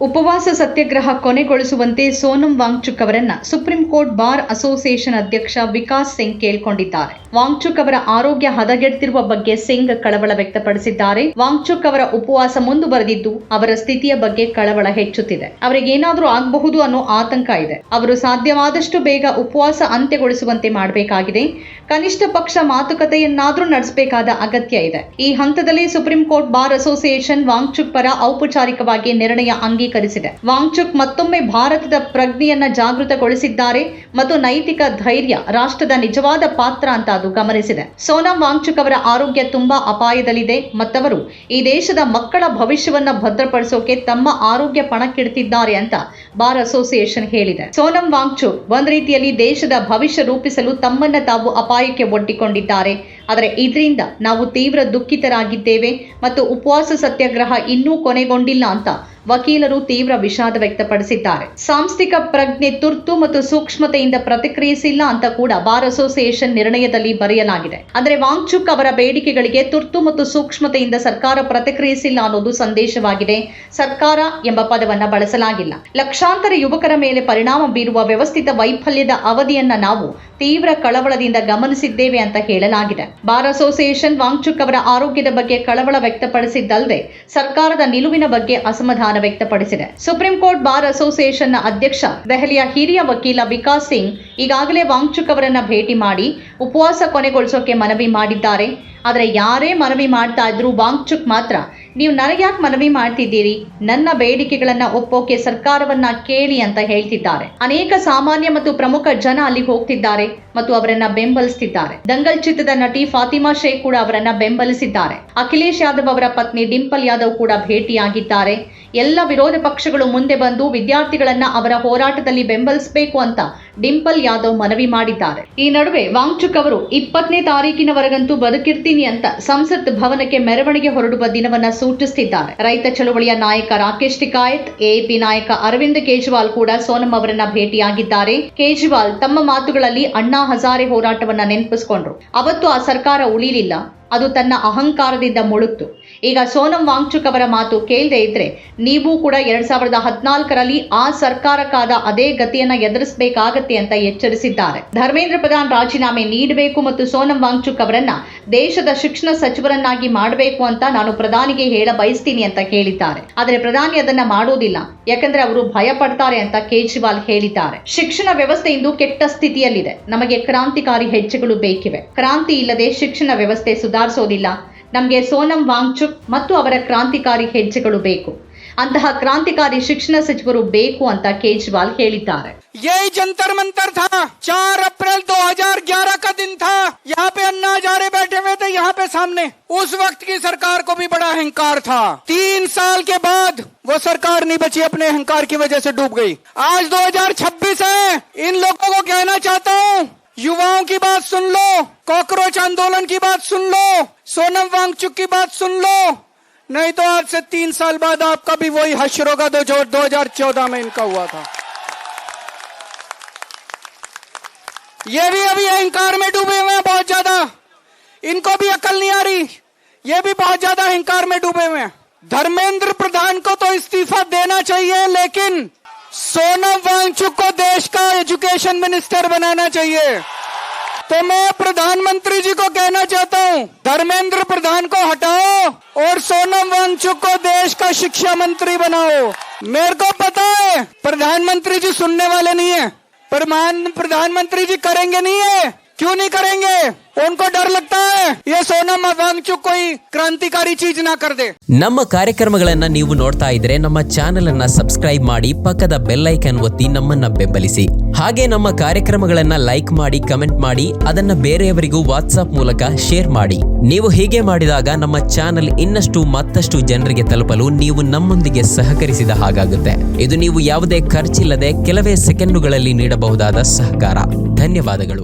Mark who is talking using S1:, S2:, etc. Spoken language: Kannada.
S1: ಉಪವಾಸ ಸತ್ಯಾಗ್ರಹ ಕೊನೆಗೊಳಿಸುವಂತೆ ಸೋನಂ ವಾಂಗ್ಚುಕ್ ಅವರನ್ನ ಸುಪ್ರೀಂ ಕೋರ್ಟ್ ಬಾರ್ ಅಸೋಸಿಯೇಷನ್ ಅಧ್ಯಕ್ಷ ವಿಕಾಸ್ ಸಿಂಗ್ ಕೇಳಿಕೊಂಡಿದ್ದಾರೆ. ವಾಂಗ್ಚುಕ್ ಅವರ ಆರೋಗ್ಯ ಹದಗೆಡುತ್ತಿರುವ ಬಗ್ಗೆ ಸಿಂಗ್ ಕಳವಳ ವ್ಯಕ್ತಪಡಿಸಿದ್ದಾರೆ. ವಾಂಗ್ಚುಕ್ ಅವರ ಉಪವಾಸ ಮುಂದುವರೆದಿದ್ದು ಅವರ ಸ್ಥಿತಿಯ ಬಗ್ಗೆ ಕಳವಳ ಹೆಚ್ಚುತ್ತಿದೆ. ಅವರಿಗೇನಾದ್ರೂ ಆಗಬಹುದು ಅನ್ನೋ ಆತಂಕ ಇದೆ. ಅವರು ಸಾಧ್ಯವಾದಷ್ಟು ಬೇಗ ಉಪವಾಸ ಅಂತ್ಯಗೊಳಿಸುವಂತೆ ಮಾಡಬೇಕಾಗಿದೆ. ಕನಿಷ್ಠ ಪಕ್ಷ ಮಾತುಕತೆಯನ್ನಾದ್ರೂ ನಡೆಸಬೇಕಾದ ಅಗತ್ಯ ಇದೆ. ಈ ಹಂತದಲ್ಲಿ supreme court bar association Wangchuk ಪರ ಔಪಚಾರಿಕವಾಗಿ ನಿರ್ಣಯ ಅಂಗೀಕರಿಸಿದೆ. ವಾಂಗ್ಚುಕ್ ಮತ್ತೊಮ್ಮೆ ಭಾರತದ ಪ್ರಜ್ಞೆಯನ್ನ ಜಾಗೃತಗೊಳಿಸಿದ್ದಾರೆ ಮತ್ತು ನೈತಿಕ ಧೈರ್ಯ ರಾಷ್ಟ್ರದ ನಿಜವಾದ ಪಾತ್ರ ಅಂತ ಅದು ಗಮನಿಸಿದೆ. ಸೋನಂ ವಾಂಗ್ಚುಕ್ ಅವರ ಆರೋಗ್ಯ ತುಂಬಾ ಅಪಾಯದಲ್ಲಿದೆ ಮತ್ತವರು ಈ ದೇಶದ ಮಕ್ಕಳ ಭವಿಷ್ಯವನ್ನ ಭದ್ರಪಡಿಸೋಕೆ ತಮ್ಮ ಆರೋಗ್ಯ ಪಣಕ್ಕಿಡ್ತಿದ್ದಾರೆ ಅಂತ ಬಾರ್ ಅಸೋಸಿಯೇಷನ್ ಹೇಳಿದೆ. ಸೋನಂ ವಾಂಗ್ಚುಕ್ ಒಂದ್ ರೀತಿಯಲ್ಲಿ ದೇಶದ ಭವಿಷ್ಯ ರೂಪಿಸಲು ತಮ್ಮನ್ನ ತಾವು ಅಪಾಯಕ್ಕೆ ಒಡ್ಡಿಕೊಂಡಿದ್ದಾರೆ. ಆದರೆ ಇದರಿಂದ ನಾವು ತೀವ್ರ ದುಃಖಿತರಾಗಿದ್ದೇವೆ ಮತ್ತು ಉಪವಾಸ ಸತ್ಯಾಗ್ರಹ ಇನ್ನೂ ಕೊನೆಗೊಂಡಿಲ್ಲ ಅಂತ ವಕೀಲರು ತೀವ್ರ ವಿಷಾದ ವ್ಯಕ್ತಪಡಿಸಿದ್ದಾರೆ. ಸಾಂಸ್ಥಿಕ ಪ್ರಜ್ಞೆ ತುರ್ತು ಮತ್ತು ಸೂಕ್ಷ್ಮತೆಯಿಂದ ಪ್ರತಿಕ್ರಿಯಿಸಿಲ್ಲ ಅಂತ ಕೂಡ ಬಾರ್ ಅಸೋಸಿಯೇಷನ್ ನಿರ್ಣಯದಲ್ಲಿ ಬರೆಯಲಾಗಿದೆ. ಅಂದರೆ ವಾಂಗ್ಚುಕ್ ಅವರ ಬೇಡಿಕೆಗಳಿಗೆ ತುರ್ತು ಮತ್ತು ಸೂಕ್ಷ್ಮತೆಯಿಂದ ಸರ್ಕಾರ ಪ್ರತಿಕ್ರಿಯಿಸಿಲ್ಲ ಅನ್ನೋದು ಸಂದೇಶವಾಗಿದೆ. ಸರ್ಕಾರ ಎಂಬ ಪದವನ್ನ ಬಳಸಲಾಗಿಲ್ಲ. ಲಕ್ಷಾಂತರ ಯುವಕರ ಮೇಲೆ ಪರಿಣಾಮ ಬೀರುವ ವ್ಯವಸ್ಥಿತ ವೈಫಲ್ಯದ ಅವಧಿಯನ್ನ ನಾವು ತೀವ್ರ ಕಳವಳದಿಂದ ಗಮನಿಸಿದ್ದೇವೆ ಅಂತ ಹೇಳಲಾಗಿದೆ. ಬಾರ್ ಅಸೋಸಿಯೇಷನ್ ವಾಂಗ್ಚುಕ್ ಅವರ ಆರೋಗ್ಯದ ಬಗ್ಗೆ ಕಳವಳ ವ್ಯಕ್ತಪಡಿಸಿದ್ದಲ್ಲದೆ ಸರ್ಕಾರದ ನಿಲುವಿನ ಬಗ್ಗೆ ಅಸಮಾಧಾನ ವ್ಯಕ್ತಪಡಿಸಿದೆ. ಸುಪ್ರೀಂ ಕೋರ್ಟ್ ಬಾರ್ ಅಸೋಸಿಯೇಷನ್ನ ಅಧ್ಯಕ್ಷ ದೆಹಲಿಯ ಹಿರಿಯ ವಕೀಲ ವಿಕಾಸ್ ಸಿಂಗ್ ಈಗಾಗಲೇ ವಾಂಗ್ಚುಕ್ ಅವರನ್ನ ಭೇಟಿ ಮಾಡಿ ಉಪವಾಸ ಕೊನೆಗೊಳಿಸೋಕೆ ಮನವಿ ಮಾಡಿದ್ದಾರೆ. ಆದರೆ ಯಾರೇ ಮನವಿ ಮಾಡ್ತಾ ಇದ್ರು ವಾಂಗ್ಚುಕ್ ಮಾತ್ರ ನೀವು ನನಗ್ಯಾಕೆ ಮನವಿ ಮಾಡ್ತಿದ್ದೀರಿ, ನನ್ನ ಬೇಡಿಕೆಗಳನ್ನ ಒಪ್ಪೋಕೆ ಸರ್ಕಾರವನ್ನ ಕೇಳಿ ಅಂತ ಹೇಳ್ತಿದ್ದಾರೆ. ಅನೇಕ ಸಾಮಾನ್ಯ ಮತ್ತು ಪ್ರಮುಖ ಜನ ಅಲ್ಲಿಗೆ ಹೋಗ್ತಿದ್ದಾರೆ ಮತ್ತು ಅವರನ್ನ ಬೆಂಬಲಿಸುತ್ತಿದ್ದಾರೆ. ದಂಗಲ್ ಚಿತ್ರದ ನಟಿ ಫಾತಿಮಾ ಶೇಖ್ ಕೂಡ ಅವರನ್ನ ಬೆಂಬಲಿಸಿದ್ದಾರೆ. ಅಖಿಲೇಶ್ ಯಾದವ್ ಅವರ ಪತ್ನಿ ಡಿಂಪಲ್ ಯಾದವ್ ಕೂಡ ಭೇಟಿಯಾಗಿದ್ದಾರೆ. ಎಲ್ಲ ವಿರೋಧ ಪಕ್ಷಗಳು ಮುಂದೆ ಬಂದು ವಿದ್ಯಾರ್ಥಿಗಳನ್ನ ಅವರ ಹೋರಾಟದಲ್ಲಿ ಬೆಂಬಲಿಸಬೇಕು ಅಂತ ಡಿಂಪಲ್ ಯಾದವ್ ಮನವಿ ಮಾಡಿದ್ದಾರೆ. ಈ ನಡುವೆ ವಾಂಗ್ಚುಕ್ ಅವರು 20ನೇ ತಾರೀಕಿನವರೆಗಂತೂ ಬದುಕಿರ್ತೀನಿ ಅಂತ ಸಂಸತ್ ಭವನಕ್ಕೆ ಮೆರವಣಿಗೆ ಹೊರಡುವ ದಿನವನ್ನ ಸೂಚಿಸುತ್ತಿದ್ದಾರೆ. ರೈತ ಚಳವಳಿಯ ನಾಯಕ ರಾಕೇಶ್ ಟಿಕಾಯತ್, ಎಎಪಿ ನಾಯಕ ಅರವಿಂದ್ ಕೇಜ್ರಿವಾಲ್ ಕೂಡ ಸೋನಂ ಅವರನ್ನ ಭೇಟಿಯಾಗಿದ್ದಾರೆ. ಕೇಜ್ರಿವಾಲ್ ತಮ್ಮ ಮಾತುಗಳಲ್ಲಿ ಅಣ್ಣಾ ಹಜಾರೆ ಹೋರಾಟವನ್ನ ನೆನಪಿಸಿಕೊಂಡ್ರು. ಅವತ್ತು ಆ ಸರ್ಕಾರ ಉಳಿಲಿಲ್ಲ, ಅದು ತನ್ನ ಅಹಂಕಾರದಿಂದ ಮುಳುಗ್ತು. ಈಗ ಸೋನಂ ವಾಂಗ್ಚುಕ್ ಅವರ ಮಾತು ಕೇಳದೆ ಇದ್ರೆ ನೀವು ಕೂಡ 2014ರಲ್ಲಿ ಆ ಸರ್ಕಾರಕ್ಕಾದ ಅದೇ ಗತಿಯನ್ನ ಎದುರಿಸಬೇಕಾಗತ್ತೆ ಅಂತ ಎಚ್ಚರಿಸಿದ್ದಾರೆ. ಧರ್ಮೇಂದ್ರ ಪ್ರಧಾನ್ ರಾಜೀನಾಮೆ ನೀಡಬೇಕು ಮತ್ತು ಸೋನಂ ವಾಂಗ್ಚುಕ್ ಅವರನ್ನ ದೇಶದ ಶಿಕ್ಷಣ ಸಚಿವರನ್ನಾಗಿ ಮಾಡಬೇಕು ಅಂತ ನಾನು ಪ್ರಧಾನಿಗೆ ಹೇಳ ಬಯಸ್ತೀನಿ ಅಂತ ಹೇಳಿದ್ದಾರೆ. ಆದರೆ ಪ್ರಧಾನಿ ಅದನ್ನ ಮಾಡೋದಿಲ್ಲ, ಯಾಕಂದ್ರೆ ಅವರು ಭಯ ಪಡ್ತಾರೆ ಅಂತ ಕೇಜ್ರಿವಾಲ್ ಹೇಳಿದ್ದಾರೆ. ಶಿಕ್ಷಣ ವ್ಯವಸ್ಥೆ ಇಂದು ಕೆಟ್ಟ ಸ್ಥಿತಿಯಲ್ಲಿದೆ. ನಮಗೆ ಕ್ರಾಂತಿಕಾರಿ ಹೆಜ್ಜೆಗಳು ಬೇಕಿವೆ. ಕ್ರಾಂತಿ ಇಲ್ಲದೆ ಶಿಕ್ಷಣ ವ್ಯವಸ್ಥೆ ಸುಧಾರಿಸೋದಿಲ್ಲ. ನಮಗೆ ಸೋನಂ ವಾಂಗ್ಚುಕ್ ಮತ್ತು ಅವರ ಕ್ರಾಂತಿಕಾರಿ ಹೆಜ್ಜೆಗಳು ಬೇಕು. ಅಂತಹ ಕ್ರಾಂತಿಕಾರಿ ಶಿಕ್ಷಣ ಸಚಿವರು ಬೇಕು ಅಂತ ಕೇಜ್ರಿವಾಲ್ ಹೇಳಿದ್ದಾರೆ.
S2: यही जंतर मंतर था, 4 अप्रैल 2011 का दिन था. यहाँ पे अन्ना हजारे बैठे हुए थे, यहाँ पे सामने. उस वक्त की सरकार को भी बड़ा अहंकार था. 3 साल के बाद वो सरकार नहीं बची, अपने अहंकार की वजह से डूब गई. आज 2026 है. इन लोगों को कहना चाहता हूँ, युवाओं की बात सुन लो, कॉकरोच आंदोलन की बात सुन लो, सोनम वांगचुक की बात सुन लो, नहीं तो आज से 3 साल बाद आपका भी वही हश्र होगा जो 2014 में इनका हुआ था. ये भी अभी अहंकार में डूबे हुए हैं बहुत ज्यादा. इनको भी अकल नहीं आ रही, ये भी बहुत ज्यादा अहंकार में डूबे हुए हैं. धर्मेंद्र प्रधान को तो इस्तीफा देना चाहिए, लेकिन सोनम वांगचुक को देश का एजुकेशन मिनिस्टर बनाना चाहिए. तो मैं प्रधानमंत्री जी को कहना चाहता हूँ, धर्मेंद्र प्रधान को हटाओ और सोनम वांगचुक को देश का शिक्षा मंत्री बनाओ. मेरे को पता है प्रधानमंत्री जी सुनने वाले नहीं है, प्रधानमंत्री जी करेंगे नहीं है. क्यों नहीं करेंगे? उनको डर लगता है ये सोनम वांगचुक कोई क्रांतिकारी चीज ना कर दे.
S3: ನಮ್ಮ ಕಾರ್ಯಕ್ರಮಗಳನ್ನ ನೀವು ನೋಡ್ತಾ ಇದ್ರೆ ನಮ್ಮ ಚಾನೆಲ್ ಅನ್ನ ಸಬ್ಸ್ಕ್ರೈಬ್ ಮಾಡಿ, ಪಕ್ಕದ ಬೆಲ್ ಐಕಾನ್ ಒತ್ತಿ ನಮ್ಮನ್ನ ಬೆಂಬಲಿಸಿ. ಹಾಗೆ ನಮ್ಮ ಕಾರ್ಯಕ್ರಮಗಳನ್ನ ಲೈಕ್ ಮಾಡಿ, ಕಮೆಂಟ್ ಮಾಡಿ, ಅದನ್ನ ಬೇರೆಯವರಿಗೂ ವಾಟ್ಸ್ಆಪ್ ಮೂಲಕ ಶೇರ್ ಮಾಡಿ. ನೀವು ಹೀಗೆ ಮಾಡಿದಾಗ ನಮ್ಮ ಚಾನೆಲ್ ಇನ್ನಷ್ಟು ಮತ್ತಷ್ಟು ಜನರಿಗೆ ತಲುಪಲು ನೀವು ನಮ್ಮೊಂದಿಗೆ ಸಹಕರಿಸಿದ ಹಾಗಾಗುತ್ತೆ. ಇದು ನೀವು ಯಾವುದೇ ಖರ್ಚಿಲ್ಲದೆ ಕೆಲವೇ ಸೆಕೆಂಡುಗಳಲ್ಲಿ ನೀಡಬಹುದಾದ ಸಹಕಾರ. ಧನ್ಯವಾದಗಳು.